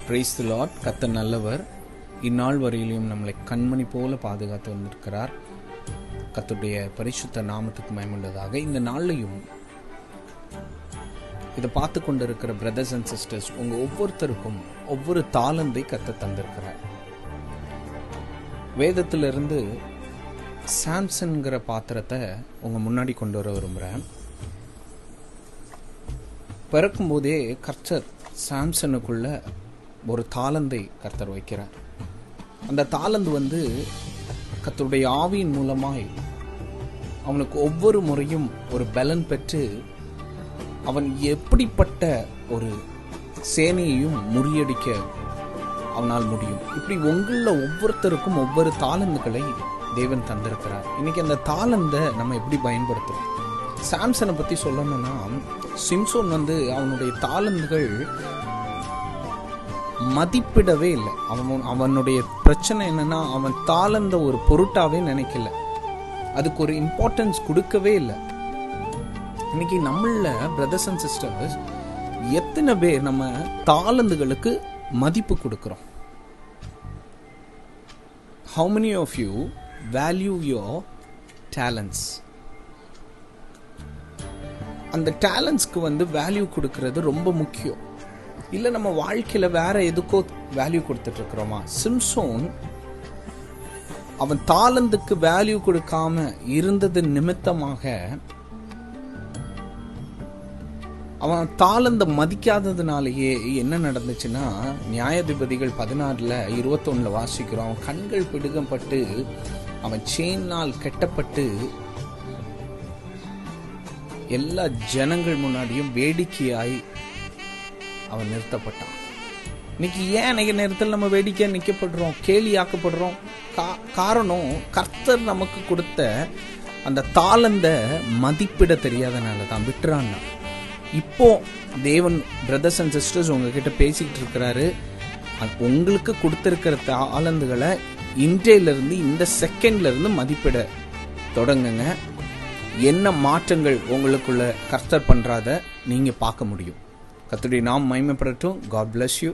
Praise the Lord. கர்த்தர் நல்லவர். இந்நாள் வரையிலும் நம்மளை கண்மணி போல பாதுகாத்து வந்திருக்கிறார். கர்த்தருடைய பரிசுத்த நாமத்துக்கு மகிமையுள்ளதாக. இந்த நாள்லையும் இதை பார்த்து கொண்டிருக்கிற பிரதர்ஸ் அண்ட் சிஸ்டர்ஸ், உங்க ஒவ்வொருத்தருக்கும் ஒவ்வொரு தாளந்தை கர்த்தர் தந்திருக்கிறார். வேதத்திலிருந்து சாம்சன்கிற பாத்திரத்தை உங்க முன்னாடி கொண்டு வர விரும்புகிறேன். பிறக்கும் போதே கர்த்தர் சாம்சனுக்குள்ள ஒரு தாளந்தை கர்த்தர் வைக்கிறார். அந்த தாளந்து கர்த்தருடைய ஆவியின் மூலமாய் அவனுக்கு ஒவ்வொரு முறையும் ஒரு பலன் பெற்று அவன் எப்படிப்பட்ட ஒரு சேனையையும் முறியடிக்க அவனால் முடியும். இப்படி உங்களில் ஒவ்வொருத்தருக்கும் ஒவ்வொரு தாளந்துகளை தேவன் தந்திருக்கிறார். இன்னைக்கு அந்த தாளந்தை நம்ம எப்படி பயன்படுத்துறோம்? சாம்சனை பற்றி சொல்லணும்னா, சிம்சோன் அவனுடைய தாளந்துகள் மதிப்பிடவே இல்லை. அவனுடைய பிரச்சனை என்னன்னா, அவன் தாளந்த ஒரு பொருட்டாவே நினைக்கல, அதுக்கு ஒரு இம்பார்ட்டன்ஸ் கொடுக்கவே இல்லை. இன்னைக்கு நம்மள பிரதர்ஸ் அண்ட் சிஸ்டர்ஸ் எத்தனை பேர் நம்ம தாளந்துகளுக்கு மதிப்பு கொடுக்கிறோம்? How many of you value your talents? அந்த டேலண்ட்ஸ்க்கு வேல்யூ கொடுக்கறது ரொம்ப முக்கியம். இல்லை நம்ம வாழ்க்கையில் வேற எதுக்கோ வேல்யூ கொடுத்துட்டு இருக்கிறோமா? சிம்சோன் அவன் தாளந்துக்கு வேல்யூ கொடுக்காம இருந்தது நிமித்தமாக அவன் தாளந்த மதிக்காததுனாலேயே என்ன நடந்துச்சுன்னா, நியாயாதிபதிகள் 16:21 வாசிக்கிறோம். அவன் கண்கள் பிடுங்கப்பட்டு அவன் செயினால் கட்டப்பட்டு எல்லா ஜனங்கள் முன்னாடியும் வேடிக்கையாய் அவன் நிறுத்தப்பட்டான். இன்னைக்கு ஏன் அன்னைக்கு நேரத்தில் நம்ம வேடிக்கை நிற்கப்படுறோம், கேலியாக்கப்படுறோம்? காரணம், கர்த்தர் நமக்கு கொடுத்த அந்த தாளந்த மதிப்பிட தெரியாதனால தான் விட்டுறான்னா. இப்போ தேவன் பிரதர்ஸ் அண்ட் சிஸ்டர்ஸ் உங்ககிட்ட பேசிக்கிட்டு இருக்கிறாரு. உங்களுக்கு கொடுத்திருக்கிற தாளந்துகளை இன்றையிலிருந்து, இந்த செகண்ட்ல இருந்து மதிப்பிட தொடங்குங்க. என்ன மாற்றங்கள் உங்களுக்குள்ள கர்த்தர் பண்றத நீங்க பார்க்க முடியும். கர்த்தருடைய நாமம் மகிமைப்படட்டும். God bless you.